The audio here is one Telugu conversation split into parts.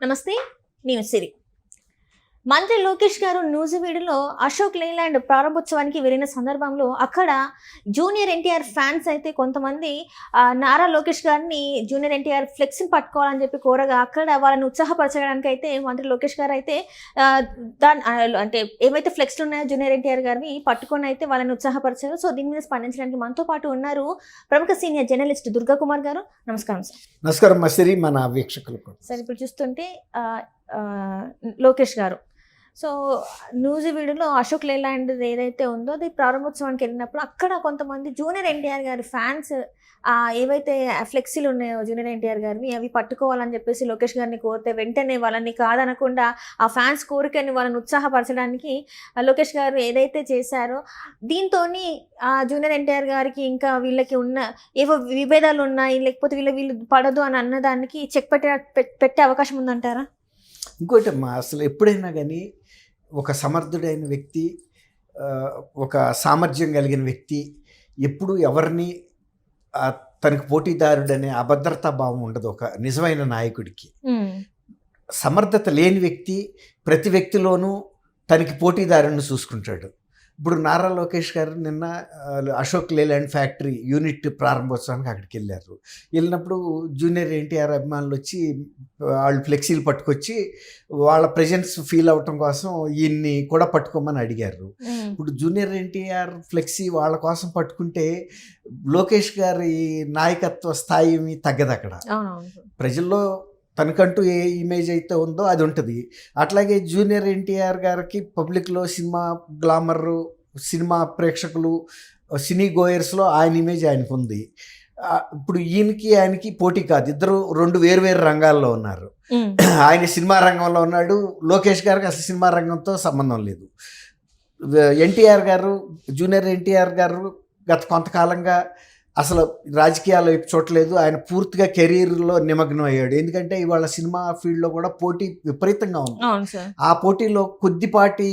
నమస్తే, నేను సిరి. మంత్రి లోకేష్ గారు నూజివీడులో అశోక్ లేలాండ్ ప్రారంభోత్సవానికి వెళ్ళిన సందర్భంలో అక్కడ జూనియర్ ఎన్టీఆర్ ఫ్యాన్స్ అయితే కొంతమంది నారా లోకేష్ గారిని జూనియర్ ఎన్టీఆర్ ఫ్లెక్స్ని పట్టుకోవాలని చెప్పి కోరగా అక్కడ వాళ్ళని ఉత్సాహపరచడానికి అయితే మంత్రి లోకేష్ గారు అయితే అంటే ఏవైతే ఫ్లెక్స్లు ఉన్నాయో జూనియర్ ఎన్టీఆర్ గారిని పట్టుకొని అయితే వాళ్ళని ఉత్సాహపరిచారు. సో దీని మీద స్పందించడానికి మనతో పాటు ఉన్నారు ప్రముఖ సీనియర్ జర్నలిస్ట్ దుర్గా కుమార్ గారు. నమస్కారం సార్. నమస్కారం మసిరి, మన వీక్షకులకు. సార్, ఇప్పుడు చూస్తుంటే లోకేష్ గారు సో నూజివీడులో అశోక్ లేలాండ్ ఏదైతే ఉందో అది ప్రారంభోత్సవానికి వెళ్ళినప్పుడు అక్కడ కొంతమంది జూనియర్ ఎన్టీఆర్ గారి ఫ్యాన్స్ ఏవైతే ఫ్లెక్సీలు ఉన్నాయో జూనియర్ ఎన్టీఆర్ గారిని అవి పట్టుకోవాలని చెప్పేసి లోకేష్ గారిని కోరితే వెంటనే వాళ్ళని కాదనకుండా ఆ ఫ్యాన్స్ కోరికని వాళ్ళని ఉత్సాహపరచడానికి లోకేష్ గారు ఏదైతే చేశారో దీంతో జూనియర్ ఎన్టీఆర్ గారికి ఇంకా వీళ్ళకి ఉన్న ఏవో విభేదాలు ఉన్నాయి, లేకపోతే వీళ్ళు పడదు అని అన్నదానికి చెక్ పెట్టే అవకాశం ఉందంటారా? ఇంకోటి అమ్మా, అసలు ఎప్పుడైనా కానీ ఒక సమర్థుడైన వ్యక్తి, ఒక సామర్థ్యం కలిగిన వ్యక్తి ఎప్పుడు ఎవరిని తనకు పోటీదారుడనే అభద్రతా భావం ఉండదు ఒక నిజమైన నాయకుడికి. సమర్థత లేని వ్యక్తి ప్రతి వ్యక్తిలోనూ తనకి పోటీదారుని చూసుకుంటాడు. ఇప్పుడు నారా లోకేష్ గారు నిన్న అశోక్ లేలాండ్ ఫ్యాక్టరీ యూనిట్ ప్రారంభోత్సవానికి అక్కడికి వెళ్ళారు. వెళ్ళినప్పుడు జూనియర్ ఎన్టీఆర్ అభిమానులు వచ్చి వాళ్ళు ఫ్లెక్సీలు పట్టుకొచ్చి వాళ్ళ ప్రెజెన్స్ ఫీల్ అవటం కోసం ఈయన్ని కూడా పట్టుకోమని అడిగారు. ఇప్పుడు జూనియర్ ఎన్టీఆర్ ఫ్లెక్సీ వాళ్ళ కోసం పట్టుకుంటే లోకేష్ గారి నాయకత్వ స్థాయి తగ్గదు అక్కడ. ప్రజల్లో తనకంటూ ఏ ఇమేజ్ అయితే ఉందో అది ఉంటుంది. అట్లాగే జూనియర్ ఎన్టీఆర్ గారికి పబ్లిక్లో సినిమా గ్లామర్, సినిమా ప్రేక్షకులు, సినీ గోయర్స్లో ఆయన ఇమేజ్ ఆయనకు ఉంది. ఇప్పుడు ఆయనకి పోటీ కాదు, ఇద్దరు రెండు వేరు రంగాల్లో ఉన్నారు. ఆయన సినిమా రంగంలో ఉన్నాడు, లోకేష్ గారికి అసలు సినిమా రంగంతో సంబంధం లేదు. ఎన్టీఆర్ గారు, జూనియర్ ఎన్టీఆర్ గారు గత కొంతకాలంగా అసలు రాజకీయాలు చూడలేదు. ఆయన పూర్తిగా కెరీర్లో నిమగ్నం అయ్యాడు. ఎందుకంటే ఇవాళ సినిమా ఫీల్డ్లో కూడా పోటీ విపరీతంగా ఉంది. ఆ పోటీలో కొద్దిపాటి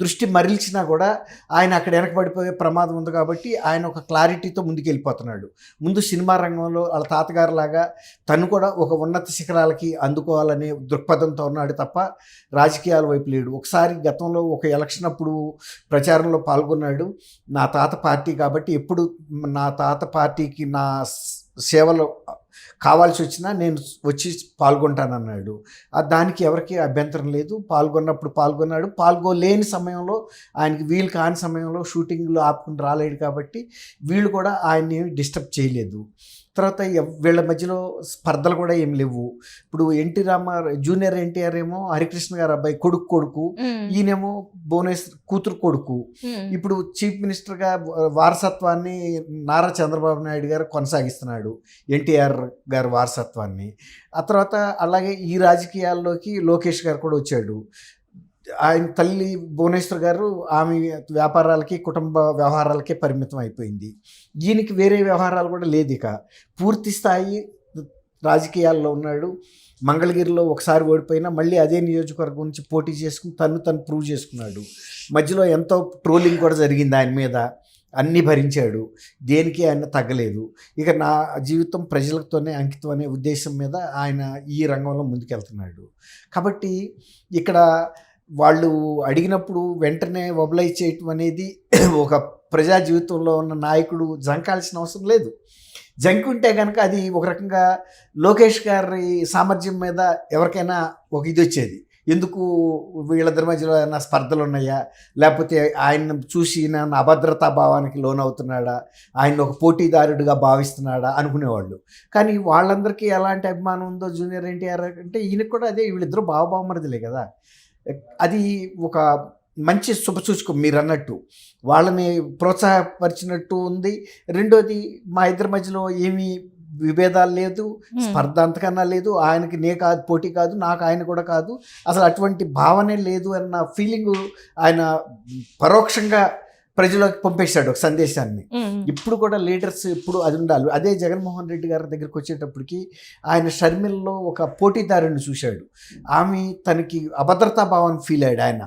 దృష్టి మరల్చినా కూడా ఆయన అక్కడ వెనకబడిపోయే ప్రమాదం ఉంది. కాబట్టి ఆయన ఒక క్లారిటీతో ముందుకెళ్ళిపోతున్నాడు. ముందు సినిమా రంగంలో వాళ్ళ తాతగారు లాగా తను కూడా ఒక ఉన్నత శిఖరాలకి అందుకోవాలనే దృక్పథంతో ఉన్నాడు తప్ప రాజకీయాల వైపు లేడు. ఒకసారి గతంలో ఒక ఎలక్షన్ అప్పుడు ప్రచారంలో పాల్గొన్నాడు. నా తాత పార్టీ కాబట్టి ఎప్పుడు నా తాత పార్టీకి నా సేవలు కావాల్సి వచ్చినా నేను వచ్చి పాల్గొంటానన్నాడు. దానికి ఎవరికి అభ్యంతరం లేదు. పాల్గొన్నప్పుడు పాల్గొన్నాడు. పాల్గొలేని సమయంలో, ఆయనకి వీలు కాని సమయంలో షూటింగ్లో ఆపుకుని రాలేడు కాబట్టి వీళ్ళు కూడా ఆయన్ని డిస్టర్బ్ చేయలేదు. తర్వాత వీళ్ళ మధ్యలో స్పర్ధలు కూడా ఏం లేవు. ఇప్పుడు జూనియర్ ఎన్టీఆర్ ఏమో హరికృష్ణ గారు అబ్బాయి కొడుకు, ఈయనేమో భువనేశ్వర్ కూతురు కొడుకు. ఇప్పుడు చీఫ్ మినిస్టర్గా వారసత్వాన్ని నారా చంద్రబాబు నాయుడు గారు కొనసాగిస్తున్నాడు, ఎన్టీఆర్ గారి వారసత్వాన్ని. ఆ తర్వాత అలాగే ఈ రాజకీయాల్లోకి లోకేష్ గారు కూడా వచ్చాడు. ఆయన తల్లి భువనేశ్వర్ గారు ఆమె వ్యాపారాలకి, కుటుంబ వ్యవహారాలకే పరిమితం అయిపోయింది. ఈయనకి వేరే వ్యవహారాలు కూడా లేదు. ఇక పూర్తి స్థాయి రాజకీయాల్లో ఉన్నాడు. మంగళగిరిలో ఒకసారి ఓడిపోయినా మళ్ళీ అదే నియోజకవర్గం నుంచి పోటీ చేసుకుని తను ప్రూవ్ చేసుకున్నాడు. మధ్యలో ఎంతో ట్రోలింగ్ కూడా జరిగింది ఆయన మీద. అన్నీ భరించాడు, దేనికి ఆయన తగ్గలేదు. ఇక నా జీవితం ప్రజలతోనే అంకితం అనే ఉద్దేశం మీద ఆయన ఈ రంగంలో ముందుకెళ్తున్నాడు. కాబట్టి ఇక్కడ వాళ్ళు అడిగినప్పుడు వెంటనే మొబిలైజ్ చేయటం అనేది ఒక ప్రజా జీవితంలో ఉన్న నాయకుడు జంకాల్సిన అవసరం లేదు. జంకుంటే కనుక అది ఒక రకంగా లోకేష్ గారి సామర్థ్యం మీద ఎవరికైనా ఒక ఇది వచ్చేది. ఎందుకు వీళ్ళిద్దరి మధ్యలో ఏమైనా స్పర్ధలు ఉన్నాయా, లేకపోతే ఆయన చూసి నన్ను అభద్రతా భావానికి లోనవుతున్నాడా, ఆయన ఒక పోటీదారుడిగా భావిస్తున్నాడా అనుకునేవాళ్ళు. కానీ వాళ్ళందరికీ ఎలాంటి అభిమానం ఉందో జూనియర్ ఎన్టీఆర్ అంటే ఈయనకు కూడా అదే. వీళ్ళిద్దరూ బావమరిదిలే కదా. అది ఒక మంచి శుభసూచకం. మీరు అన్నట్టు వాళ్ళని ప్రోత్సాహపరిచినట్టు ఉంది. రెండోది, మా ఇద్దరి మధ్యలో ఏమీ విభేదాలు లేదు, స్పర్ధ అంతకన్నా లేదు. ఆయనకి కాదు, పోటీ కాదు, నాకు ఆయన కూడా కాదు, అసలు అటువంటి భావనే లేదు అన్న ఫీలింగు ఆయన పరోక్షంగా ప్రజలకు పంపేశాడు ఒక సందేశాన్ని. ఇప్పుడు కూడా లీడర్స్ ఇప్పుడు అది ఉండాలి. అదే జగన్మోహన్ రెడ్డి గారి దగ్గరికి వచ్చేటప్పటికి ఆయన షర్మిలలో ఒక పోటీదారుని చూశాడు. ఆమె తనకి అభద్రతా భావాన్ని ఫీల్ అయ్యాడు ఆయన.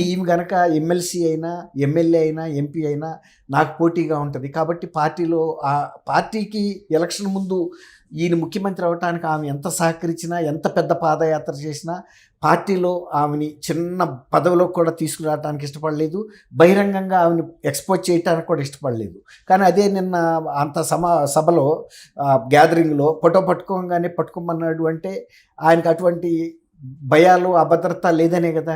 ఈమె గనక ఎమ్మెల్సీ అయినా, ఎమ్మెల్యే అయినా, ఎంపీ అయినా నాకు పోటీగా ఉంటుంది కాబట్టి పార్టీలో ఆ పార్టీకి ఎలక్షన్ ముందు ఈయన ముఖ్యమంత్రి అవడానికి ఆమె ఎంత సహకరించినా, ఎంత పెద్ద పాదయాత్ర చేసినా పార్టీలో ఆమెని చిన్న పదవిలో కూడా తీసుకురావడానికి ఇష్టపడలేదు, బహిరంగంగా ఆమెను ఎక్స్పోజ్ చేయడానికి కూడా ఇష్టపడలేదు. కానీ అదే నిన్న అంత సభలో గ్యాదరింగ్లో ఫోటో పట్టుకోమన్నాడు అంటే ఆయనకు అటువంటి భయాలు, అభద్రత లేదనే కదా.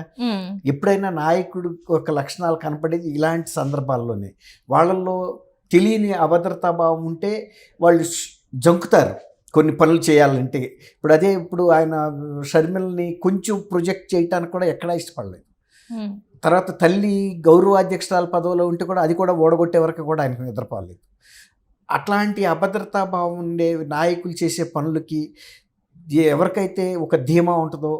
ఎప్పుడైనా నాయకుడు ఒక లక్షణాలు కనపడేది ఇలాంటి సందర్భాల్లోనే. వాళ్ళల్లో తెలియని అభద్రతా భావం ఉంటే వాళ్ళు జంకుతారు కొన్ని పనులు చేయాలంటే. ఇప్పుడు ఆయన షర్మిలని కొంచెం ప్రొజెక్ట్ చేయటానికి కూడా ఎక్కడా ఇష్టపడలేదు. తర్వాత తల్లి గౌరవాధ్యక్షురాల పదవిలో ఉంటే కూడా అది కూడా ఓడగొట్టే వరకు కూడా ఆయనకు నిద్రపోలేదు. అట్లాంటి అభద్రతా భావం ఉండే నాయకులు చేసే పనులకి ఎవరికైతే ఒక ధీమా ఉంటుందో,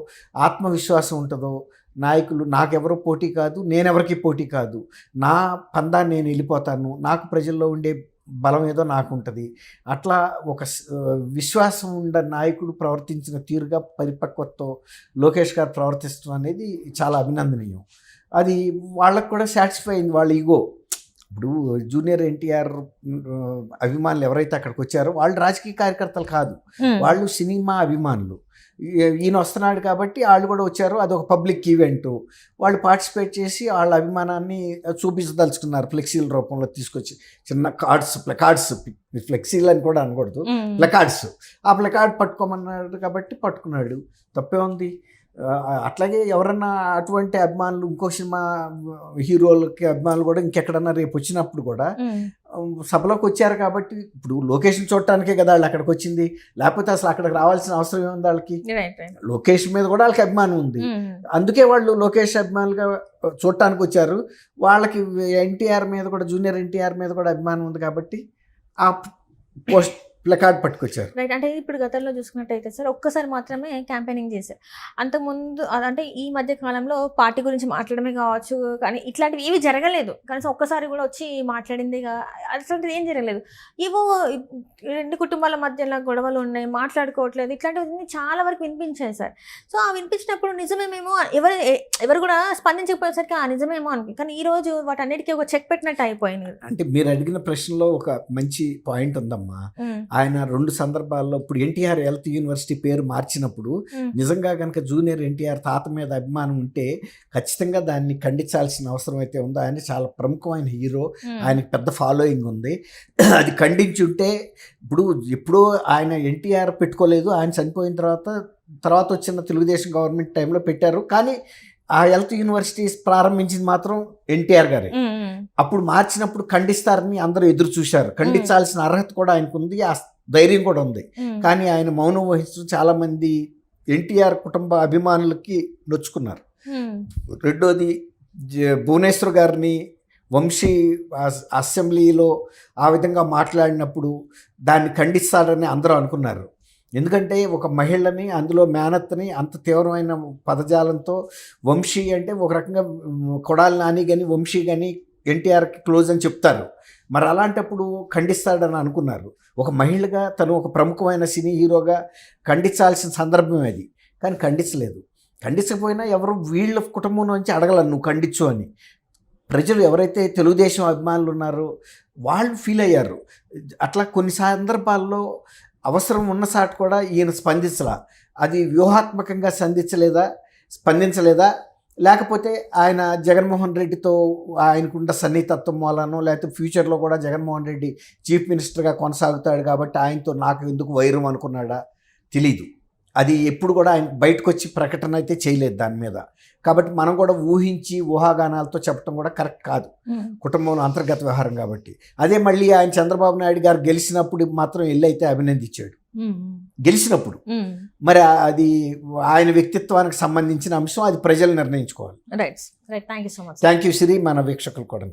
ఆత్మవిశ్వాసం ఉంటుందో, నాయకులు నాకెవరో పోటీ కాదు, నేనెవరికి పోటీ కాదు, నా పందాన్ని నేను వెళ్ళిపోతాను, నాకు ప్రజల్లో ఉండే బలం ఏదో నాకు ఉంటుంది, అట్లా ఒక విశ్వాసం ఉండే నాయకుడు ప్రవర్తించిన తీరుగా పరిపక్వతతో లోకేష్ గారు ప్రవర్తించడం అనేది చాలా అభినందనీయం. అది వాళ్ళకు కూడా సాటిస్ఫై అయింది, వాళ్ళ ఈగో. ఇప్పుడు జూనియర్ ఎన్టీఆర్ అభిమానులు ఎవరైతే అక్కడికి వచ్చారో వాళ్ళు రాజకీయ కార్యకర్తలు కాదు, వాళ్ళు సినిమా అభిమానులు. ఈయన వస్తున్నాడు కాబట్టి వాళ్ళు కూడా వచ్చారు, అదొక పబ్లిక్ ఈవెంట్. వాళ్ళు పార్టిసిపేట్ చేసి వాళ్ళ అభిమానాన్ని చూపించదలుచుకున్నారు ఫ్లెక్సీల రూపంలో తీసుకొచ్చి. చిన్న ప్లకార్డ్స్, ఫ్లెక్సీలు అని కూడా అనకూడదు, ప్లకార్డ్స్. ఆ ప్లకార్డ్ పట్టుకోమన్నాడు కాబట్టి పట్టుకున్నాడు, తప్పే ఉంది. అట్లాగే ఎవరన్నా అటువంటి అభిమానులు ఇంకో సినిమా హీరోలకి అభిమానులు కూడా ఇంకెక్కడన్నా రేపు వచ్చినప్పుడు కూడా సభలోకి వచ్చారు కాబట్టి, ఇప్పుడు లొకేషన్ చూడటానికే కదా వాళ్ళు అక్కడికి వచ్చింది, లేకపోతే అసలు అక్కడికి రావాల్సిన అవసరం ఏముంది వాళ్ళకి? లొకేషన్ మీద కూడా వాళ్ళకి అభిమానం ఉంది, అందుకే వాళ్ళు లోకేష్ అభిమానులుగా చూడటానికి వచ్చారు. వాళ్ళకి ఎన్టీఆర్ మీద కూడా, జూనియర్ ఎన్టీఆర్ మీద కూడా అభిమానం ఉంది కాబట్టి ఆ పోస్ట్ ప్లకార్డ్ పట్టుకొచ్చారు. రైట్. అంటే ఇప్పుడు గతంలో చూసుకున్నట్టయితే సార్ ఒక్కసారి మాత్రమే క్యాంపెయినింగ్ చేశారు. అంతకుముందు అంటే ఈ మధ్య కాలంలో పార్టీ గురించి మాట్లాడమే కావచ్చు, కానీ ఇట్లాంటివి ఏవి జరగలేదు. కనీసం ఒక్కసారి కూడా వచ్చి మాట్లాడింది అట్లాంటిది ఏం జరగలేదు. ఏవో రెండు కుటుంబాల మధ్యలో గొడవలు ఉన్నాయి, మాట్లాడుకోవట్లేదు, ఇట్లాంటివన్నీ చాలా వరకు వినిపించాయి సార్. సో ఆ వినిపించినప్పుడు నిజమేమేమో ఎవరు కూడా స్పందించకపోయేసరికి ఆ నిజమేమో అని, కానీ ఈ రోజు వాటన్నిటికీ ఒక చెక్ పెట్టినట్టు అయిపోయింది. అంటే మీరు అడిగిన ప్రశ్నలో ఒక మంచి పాయింట్ ఉందమ్మా. ఆయన 2 సందర్భాల్లో ఇప్పుడు ఎన్టీఆర్ హెల్త్ యూనివర్సిటీ పేరు మార్చినప్పుడు నిజంగా కనుక జూనియర్ ఎన్టీఆర్ తాత మీద అభిమానం ఉంటే ఖచ్చితంగా దాన్ని ఖండించాల్సిన అవసరం అయితే ఉందో. ఆయన చాలా ప్రముఖమైన హీరో, ఆయనకి పెద్ద ఫాలోయింగ్ ఉంది. అది ఖండించుంటే ఇప్పుడు ఎప్పుడో ఆయన ఎన్టీఆర్ పెట్టుకోలేదు, ఆయన చనిపోయిన తర్వాత వచ్చిన తెలుగుదేశం గవర్నమెంట్ టైంలో పెట్టారు. కానీ ఆ హెల్త్ యూనివర్సిటీస్ ప్రారంభించింది మాత్రం ఎన్టీఆర్ గారే. అప్పుడు మార్చినప్పుడు ఖండిస్తారని అందరూ ఎదురు చూశారు. ఖండించాల్సిన అర్హత కూడా ఆయనకు ఉంది, ఆ ధైర్యం కూడా ఉంది. కానీ ఆయన మౌనం వహిస్తూ చాలా మంది ఎన్టీఆర్ కుటుంబ అభిమానులకి నొచ్చుకున్నారు. రెండోది భువనేశ్వర్ గారిని వంశీ అసెంబ్లీలో ఆ విధంగా మాట్లాడినప్పుడు దాన్ని ఖండిస్తారని అందరూ అనుకున్నారు. ఎందుకంటే ఒక మహిళని, అందులో మేనత్తని అంత తీవ్రమైన పదజాలంతో, వంశీ అంటే ఒక రకంగా కొడాలి నాని కానీ వంశీ కానీ ఎన్టీఆర్కి క్లోజ్ అని చెప్తారు. మరి అలాంటప్పుడు ఖండిస్తాడని అనుకున్నారు. ఒక మహిళగా తను ఒక ప్రముఖమైన సినీ హీరోగా ఖండించాల్సిన సందర్భం అది, కానీ ఖండించలేదు. ఖండించకపోయినా ఎవరు వీళ్ళ కుటుంబం నుంచి అడగలను నువ్వు ఖండించు అని. ప్రజలు ఎవరైతే తెలుగుదేశం అభిమానులు ఉన్నారో వాళ్ళు ఫీల్ అయ్యారు. అట్లా కొన్ని సందర్భాల్లో అవసరం ఉన్న సాటి కూడా ఈయన స్పందించలా. అది వ్యూహాత్మకంగా స్పందించలేదా, లేకపోతే ఆయన జగన్మోహన్ రెడ్డితో ఆయనకున్న సన్నిహితత్వం వలనో, లేకపోతే ఫ్యూచర్లో కూడా జగన్మోహన్ రెడ్డి చీఫ్ మినిస్టర్గా కొనసాగుతాడు కాబట్టి ఆయనతో నాకు ఎందుకు వైరం అనుకున్నాడా తెలీదు. అది ఎప్పుడు కూడా ఆయన బయటకు వచ్చి ప్రకటన అయితే చేయలేదు దాని మీద. కాబట్టి మనం కూడా ఊహించి ఊహాగానాలతో చెప్పడం కూడా కరెక్ట్ కాదు, కుటుంబంలో అంతర్గత వ్యవహారం కాబట్టి. అదే మళ్ళీ ఆయన చంద్రబాబు నాయుడు గారు గెలిచినప్పుడు మాత్రం వెళ్ళి అయితే అభినందించాడు, గెలిచినప్పుడు. మరి అది ఆయన వ్యక్తిత్వానికి సంబంధించిన అంశం, అది ప్రజలు నిర్ణయించుకోవాలి. Right right. Thank you so much. Thank you Shri. మన వీక్షకులు కూడా